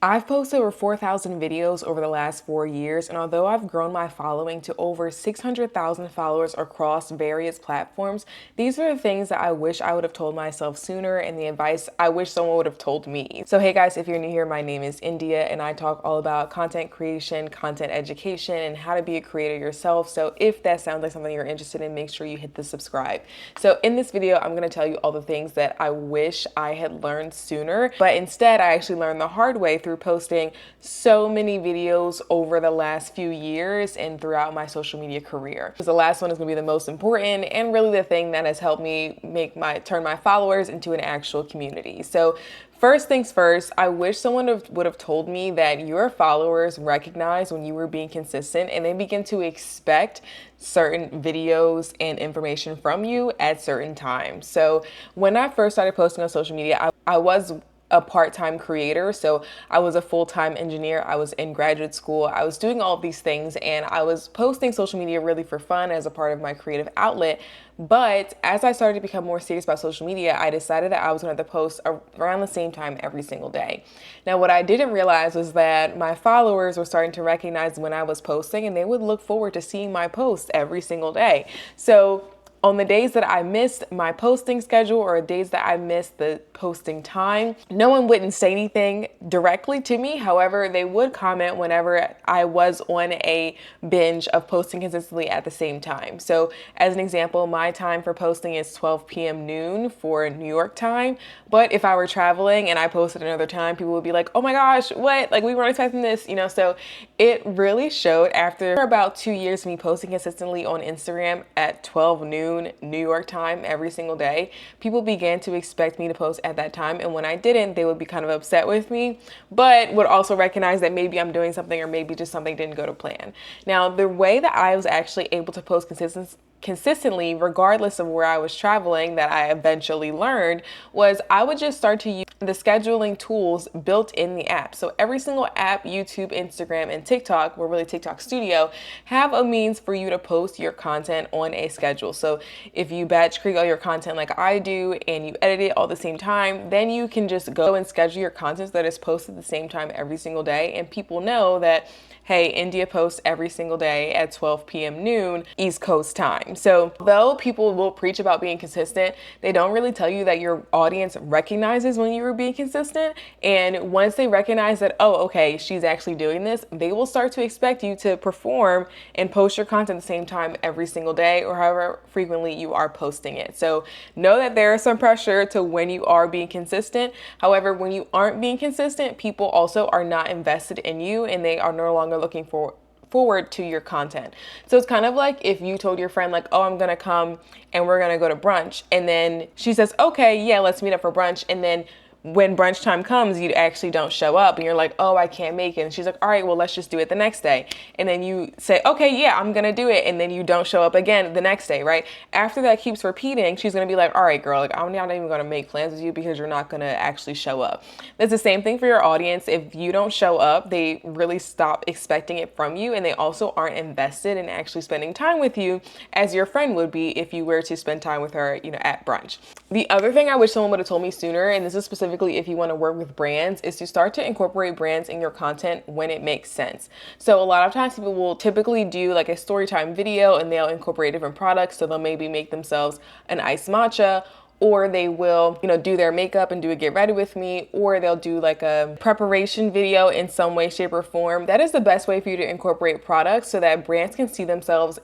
I've posted over 4,000 videos over the last 4 years, and although I've grown my following to over 600,000 followers across various platforms, these are the things that I wish I would have told myself sooner and the advice I wish someone would have told me. So hey guys, if you're new here, my name is India and I talk all about content creation, content education, and how to be a creator yourself. So if that sounds like something you're interested in, make sure you hit the subscribe. So in this video, I'm going to tell you all the things that I wish I had learned sooner, but instead I actually learned the hard way through posting so many videos over the last few years and throughout my social media career. The last one is going to be the most important and really the thing that has helped me turn my followers into an actual community. So first things first, I wish someone would have told me that your followers recognize when you were being consistent and they begin to expect certain videos and information from you at certain times. So when I first started posting on social media, I was a part-time creator. So I was a full-time engineer. I was in graduate school. I was doing all of these things and I was posting social media really for fun as a part of my creative outlet. But as I started to become more serious about social media, I decided that I was going to post around the same time every single day. Now, what I didn't realize was that my followers were starting to recognize when I was posting and they would look forward to seeing my posts every single day. So on the days that I missed my posting schedule or days that I missed the posting time, no one wouldn't say anything directly to me. However, they would comment whenever I was on a binge of posting consistently at the same time. So as an example, my time for posting is 12 p.m. noon for New York time. But if I were traveling and I posted another time, people would be like, oh my gosh, what? Like we weren't expecting this, you know? So it really showed after about 2 years of me posting consistently on Instagram at 12 noon New York time every single day, people began to expect me to post at that time. And when I didn't, they would be kind of upset with me, but would also recognize that maybe I'm doing something or maybe just something didn't go to plan. Now, the way that I was actually able to post consistently, regardless of where I was traveling, that I eventually learned was I would just start to use the scheduling tools built in the app. So every single app, YouTube, Instagram, and TikTok, or really TikTok Studio, have a means for you to post your content on a schedule. So if you batch create all your content like I do and you edit it all at the same time, then you can just go and schedule your content so that it's posted at the same time every single day. And people know that, hey, India posts every single day at 12 p.m. noon East Coast time. So though people will preach about being consistent, they don't really tell you that your audience recognizes when you are being consistent. And once they recognize that, oh, okay, she's actually doing this, they will start to expect you to perform and post your content at the same time every single day or however frequently you are posting it. So know that there is some pressure to when you are being consistent. However, when you aren't being consistent, people also are not invested in you and they are no longer looking forward to your content. So it's kind of like if you told your friend like, oh, I'm gonna come and we're gonna go to brunch, and then she says, okay, yeah, let's meet up for brunch, and then when brunch time comes, you actually don't show up and you're like, oh, I can't make it. And she's like, all right, well, let's just do it the next day. And then you say, okay, yeah, I'm going to do it. And then you don't show up again the next day, right? After that keeps repeating, she's going to be like, all right, girl, like I'm not even going to make plans with you because you're not going to actually show up. That's the same thing for your audience. If you don't show up, they really stop expecting it from you. And they also aren't invested in actually spending time with you as your friend would be if you were to spend time with her, at brunch. The other thing I wish someone would have told me sooner, and this is specifically if you want to work with brands, is to start to incorporate brands in your content when it makes sense. So a lot of times people will typically do like a story time video and they'll incorporate different products. So they'll maybe make themselves an iced matcha, or they will, do their makeup and do a get ready with me, or they'll do like a preparation video in some way, shape, or form. That is the best way for you to incorporate products so that brands can see themselves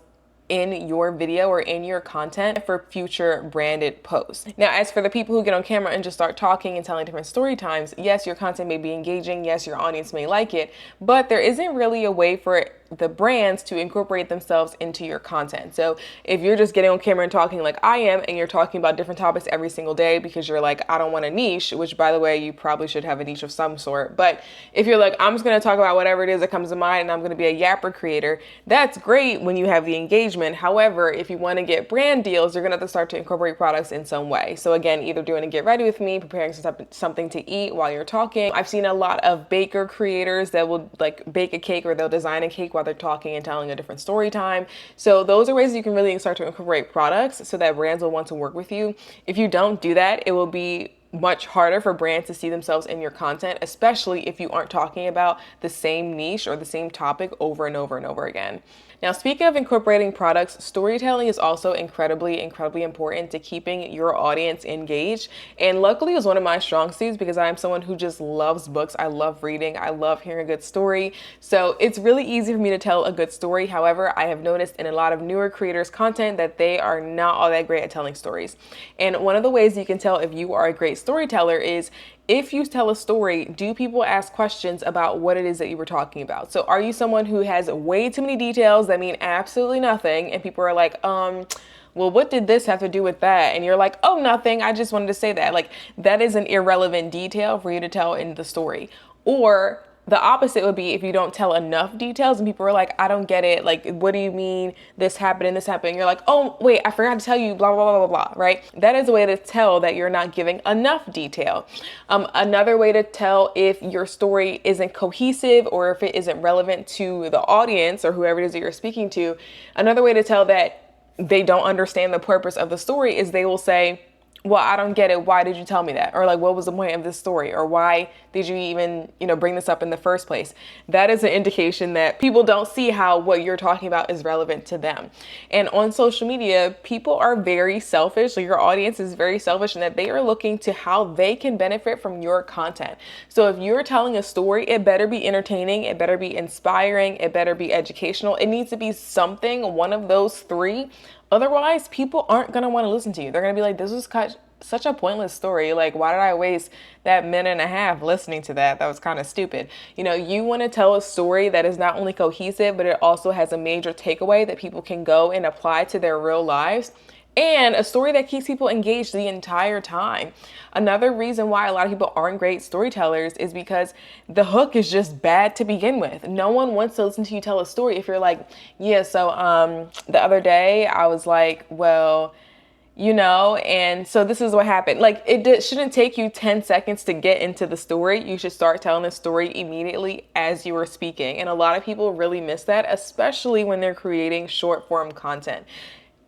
in your video or in your content for future branded posts. Now, as for the people who get on camera and just start talking and telling different story times, yes, your content may be engaging, yes, your audience may like it, but there isn't really a way for the brands to incorporate themselves into your content. So if you're just getting on camera and talking like I am, and you're talking about different topics every single day because you're like, I don't want a niche, which by the way, you probably should have a niche of some sort. But if you're like, I'm just going to talk about whatever it is that comes to mind and I'm going to be a yapper creator, that's great when you have the engagement. However, if you want to get brand deals, you're going to have to start to incorporate products in some way. So again, either doing a get ready with me, preparing something to eat while you're talking. I've seen a lot of baker creators that will like bake a cake or they'll design a cake while they're talking and telling a different story time. So those are ways you can really start to incorporate products so that brands will want to work with you. If you don't do that, it will be much harder for brands to see themselves in your content, especially if you aren't talking about the same niche or the same topic over and over and over again. Now, speaking of incorporating products, storytelling is also incredibly important to keeping your audience engaged. And luckily, it was one of my strong suits because I'm someone who just loves books. I love reading. I love hearing a good story. So it's really easy for me to tell a good story. However, I have noticed in a lot of newer creators' content that they are not all that great at telling stories. And one of the ways you can tell if you are a great storyteller is if you tell a story, do people ask questions about what it is that you were talking about? So are you someone who has way too many details that mean absolutely nothing, and people are like, well, what did this have to do with that? And you're like, oh, nothing. I just wanted to say that. Like, that is an irrelevant detail for you to tell in the story. Or the opposite would be if you don't tell enough details and people are like, I don't get it. Like, what do you mean this happened and this happened? And you're like, oh, wait, I forgot to tell you, blah, blah, blah, blah, blah, right? That is a way to tell that you're not giving enough detail. Another way to tell if your story isn't cohesive or if it isn't relevant to the audience or whoever it is that you're speaking to, another way to tell that they don't understand the purpose of the story is they will say, well, I don't get it. Why did you tell me that? Or like, what was the point of this story? Or why did you even, bring this up in the first place? That is an indication that people don't see how what you're talking about is relevant to them. And on social media, people are very selfish. So your audience is very selfish in that they are looking to how they can benefit from your content. So if you're telling a story, it better be entertaining. It better be inspiring. It better be educational. It needs to be something, one of those three. Otherwise, people aren't going to want to listen to you. They're going to be like, this was such a pointless story. Like, why did I waste that minute and a half listening to that? That was kind of stupid. You want to tell a story that is not only cohesive, but it also has a major takeaway that people can go and apply to their real lives. And a story that keeps people engaged the entire time. Another reason why a lot of people aren't great storytellers is because the hook is just bad to begin with. No one wants to listen to you tell a story if you're like, yeah, so the other day I was like, well, and so this is what happened. Like, it shouldn't take you 10 seconds to get into the story. You should start telling the story immediately as you are speaking. And a lot of people really miss that, especially when they're creating short form content.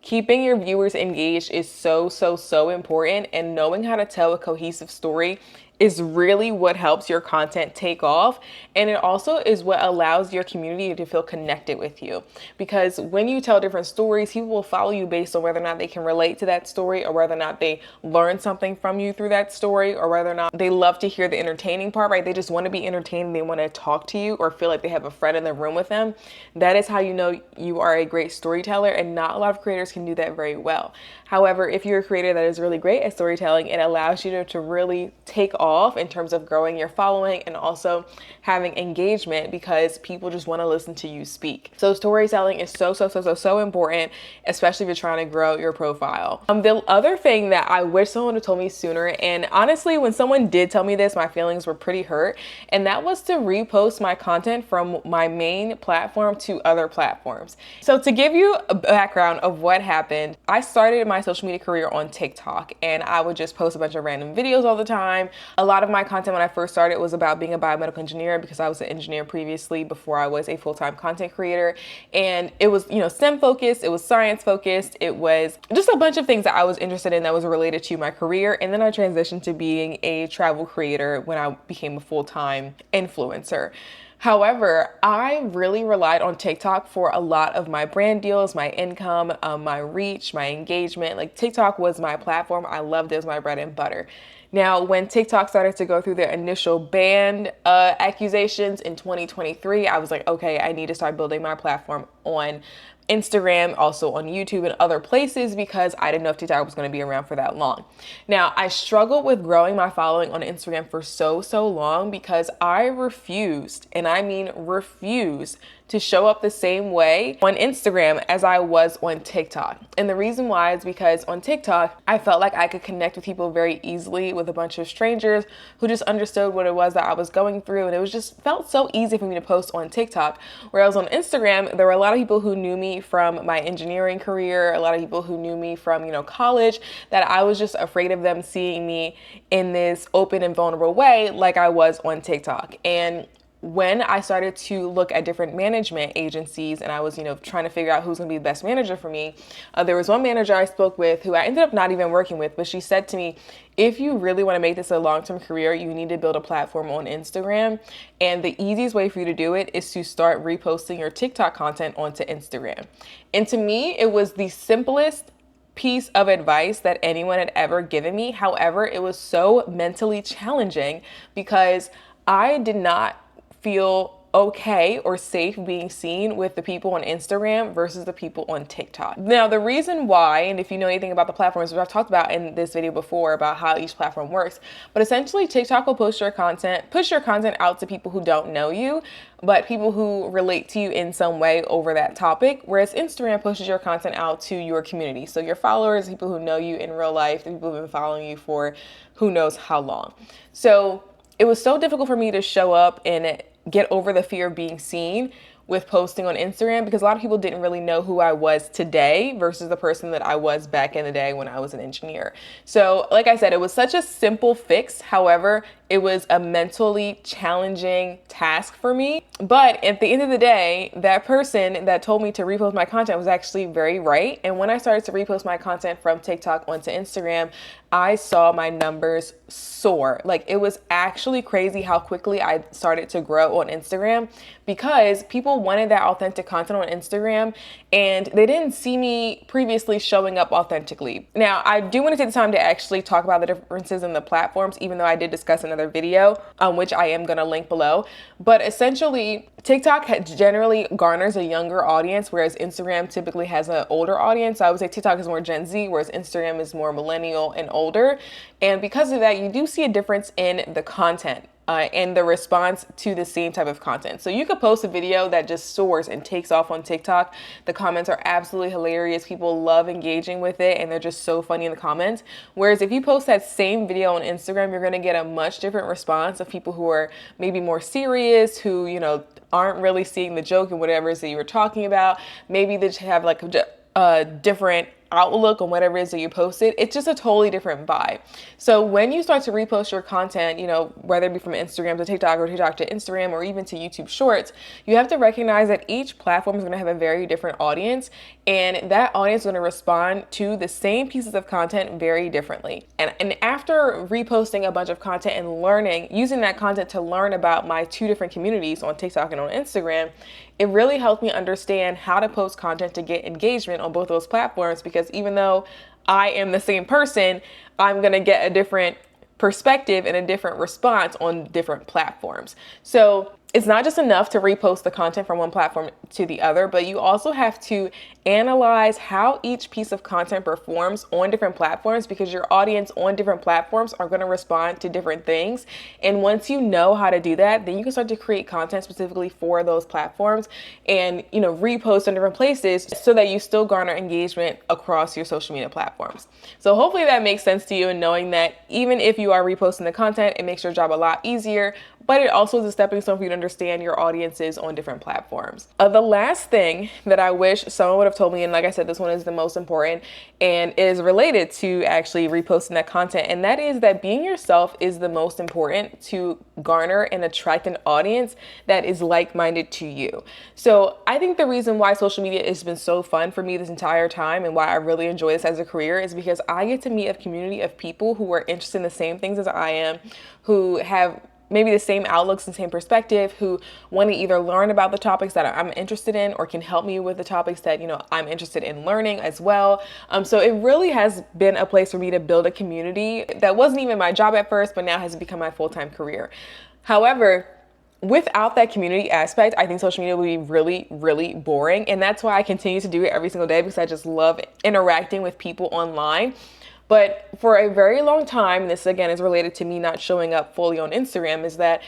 Keeping your viewers engaged is so important, and knowing how to tell a cohesive story is really what helps your content take off. And it also is what allows your community to feel connected with you. Because when you tell different stories, people will follow you based on whether or not they can relate to that story, or whether or not they learn something from you through that story, or whether or not they love to hear the entertaining part, right? They just want to be entertained. They want to talk to you or feel like they have a friend in the room with them. That is how you know you are a great storyteller, and not a lot of creators can do that very well. However, if you're a creator that is really great at storytelling, it allows you to really take off in terms of growing your following and also having engagement, because people just want to listen to you speak. So storytelling is so important, especially if you're trying to grow your profile. The other thing that I wish someone had told me sooner, and honestly, when someone did tell me this, my feelings were pretty hurt, and that was to repost my content from my main platform to other platforms. So to give you a background of what happened, I started my social media career on TikTok, and I would just post a bunch of random videos all the time. A lot of my content when I first started was about being a biomedical engineer, because I was an engineer previously before I was a full-time content creator. And it was, STEM focused, it was science focused, it was just a bunch of things that I was interested in that was related to my career. And then I transitioned to being a travel creator when I became a full-time influencer. However, I really relied on TikTok for a lot of my brand deals, my income, my reach, my engagement. Like, TikTok was my platform. I loved it. It was my bread and butter. Now, when TikTok started to go through their initial ban accusations in 2023, I was like, okay, I need to start building my platform on Instagram, also on YouTube and other places, because I didn't know if TikTok was going to be around for that long. Now, I struggled with growing my following on Instagram for so long because I refused, and I mean refused, to show up the same way on Instagram as I was on TikTok. And the reason why is because on TikTok, I felt like I could connect with people very easily, with a bunch of strangers who just understood what it was that I was going through. And it was just felt so easy for me to post on TikTok. Whereas on Instagram, there were a lot of people who knew me from my engineering career, a lot of people who knew me from, college, that I was just afraid of them seeing me in this open and vulnerable way like I was on TikTok. And when I started to look at different management agencies and I was, trying to figure out who's gonna be the best manager for me, there was one manager I spoke with who I ended up not even working with, but she said to me, if you really wanna make this a long-term career, you need to build a platform on Instagram. And the easiest way for you to do it is to start reposting your TikTok content onto Instagram. And to me, it was the simplest piece of advice that anyone had ever given me. However, it was so mentally challenging because I did not feel okay or safe being seen with the people on Instagram versus the people on TikTok. Now, the reason why, and if you know anything about the platforms, which I've talked about in this video before about how each platform works, but essentially TikTok will push your content out to people who don't know you, but people who relate to you in some way over that topic, whereas Instagram pushes your content out to your community. So your followers, people who know you in real life, the people who've been following you for who knows how long. So it was so difficult for me to show up and get over the fear of being seen with posting on Instagram because a lot of people didn't really know who I was today versus the person that I was back in the day when I was an engineer. So like I said, it was such a simple fix. However, it was a mentally challenging task for me. But at the end of the day, that person that told me to repost my content was actually very right. And when I started to repost my content from TikTok onto Instagram, I saw my numbers soar. Like, it was actually crazy how quickly I started to grow on Instagram because people wanted that authentic content on Instagram and they didn't see me previously showing up authentically. Now, I do want to take the time to actually talk about the differences in the platforms, even though I did discuss another video, which I am going to link below. But essentially, TikTok generally garners a younger audience, whereas Instagram typically has an older audience. So I would say TikTok is more Gen Z, whereas Instagram is more millennial and older. And because of that, you do see a difference in the content and the response to the same type of content. So you could post a video that just soars and takes off on TikTok. The comments are absolutely hilarious. People love engaging with it and they're just so funny in the comments. Whereas if you post that same video on Instagram, you're gonna get a much different response of people who are maybe more serious, who, aren't really seeing the joke and whatever it is that you were talking about. Maybe they just have like a different outlook on whatever it is that you posted. It's just a totally different vibe. So when you start to repost your content, whether it be from Instagram to TikTok or TikTok to Instagram or even to YouTube Shorts, you have to recognize that each platform is going to have a very different audience, and that audience is going to respond to the same pieces of content very differently. And after reposting a bunch of content and using that content to learn about my two different communities on TikTok and on Instagram, it really helped me understand how to post content to get engagement on both those platforms, because even though I am the same person, I'm going to get a different perspective and a different response on different platforms. So it's not just enough to repost the content from one platform to the other, but you also have to analyze how each piece of content performs on different platforms, because your audience on different platforms are going to respond to different things. And once you know how to do that, then you can start to create content specifically for those platforms and, repost on different places so that you still garner engagement across your social media platforms. So hopefully that makes sense to you, and knowing that even if you are reposting the content, it makes your job a lot easier, but it also is a stepping stone for you to understand your audiences on different platforms. The last thing that I wish someone would have told me, and like I said, this one is the most important and is related to actually reposting that content, and that is that being yourself is the most important to garner and attract an audience that is like-minded to you. So I think the reason why social media has been so fun for me this entire time and why I really enjoy this as a career is because I get to meet a community of people who are interested in the same things as I am, who have maybe the same outlooks and same perspective, who want to either learn about the topics that I'm interested in or can help me with the topics that, I'm interested in learning as well. So it really has been a place for me to build a community that wasn't even my job at first, but now has become my full-time career. However, without that community aspect, I think social media would be really, really boring. And that's why I continue to do it every single day, because I just love interacting with people online. But for a very long time, and this again is related to me not showing up fully on Instagram, is that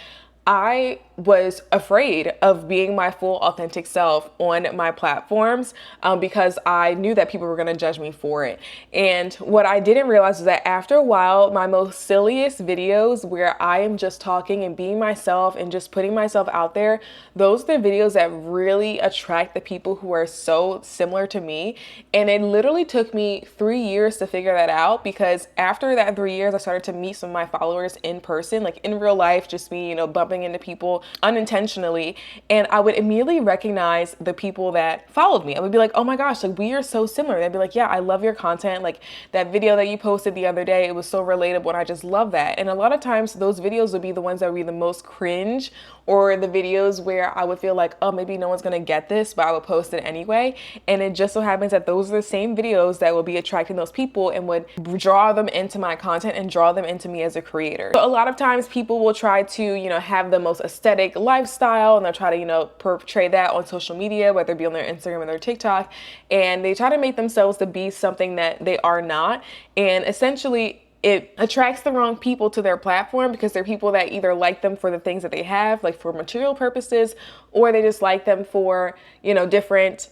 I was afraid of being my full authentic self on my platforms because I knew that people were going to judge me for it. And what I didn't realize is that after a while, my most silliest videos where I am just talking and being myself and just putting myself out there, those are the videos that really attract the people who are so similar to me. And it literally took me 3 years to figure that out, because after that 3 years, I started to meet some of my followers in person, like in real life, just me, bumping bumping into people unintentionally, and I would immediately recognize the people that followed me. I would be like, oh my gosh, like we are so similar. They'd be like, yeah, I love your content. Like that video that you posted the other day, it was so relatable and I just love that. And a lot of times those videos would be the ones that would be the most cringe, or the videos where I would feel like, oh, maybe no one's gonna get this, but I would post it anyway. And it just so happens that those are the same videos that will be attracting those people and would draw them into my content and draw them into me as a creator. So a lot of times people will try to, have the most aesthetic lifestyle, and they'll try to, portray that on social media, whether it be on their Instagram or their TikTok, and they try to make themselves to be something that they are not. And essentially, it attracts the wrong people to their platform because they're people that either like them for the things that they have, like for material purposes, or they just like them for, different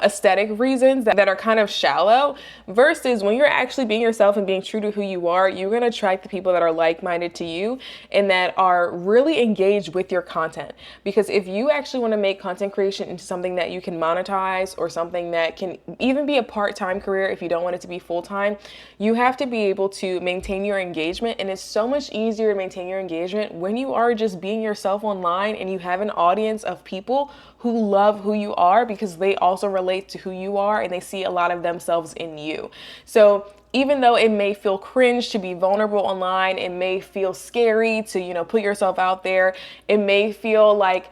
aesthetic reasons that are kind of shallow, versus when you're actually being yourself and being true to who you are, you're going to attract the people that are like-minded to you and that are really engaged with your content. Because if you actually want to make content creation into something that you can monetize, or something that can even be a part-time career if you don't want it to be full-time, you have to be able to maintain your engagement. And it's so much easier to maintain your engagement when you are just being yourself online and you have an audience of people who love who you are, because they also relate to who you are and they see a lot of themselves in you. So even though it may feel cringe to be vulnerable online, it may feel scary to, put yourself out there, it may feel like,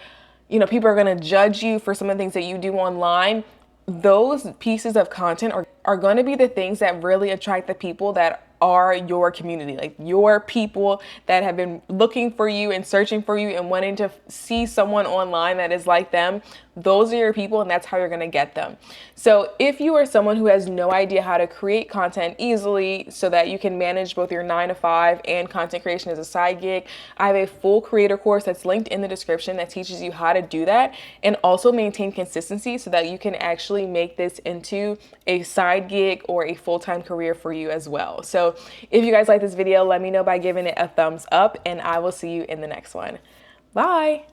people are going to judge you for some of the things that you do online, those pieces of content are going to be the things that really attract the people that are your community, like your people that have been looking for you and searching for you and wanting to see someone online that is like them. Those are your people, and that's how you're going to get them. So if you are someone who has no idea how to create content easily so that you can manage both your 9 to 5 and content creation as a side gig, I have a full creator course that's linked in the description that teaches you how to do that and also maintain consistency so that you can actually make this into a side gig or a full-time career for you as well. So if you guys like this video, let me know by giving it a thumbs up, and I will see you in the next one. Bye.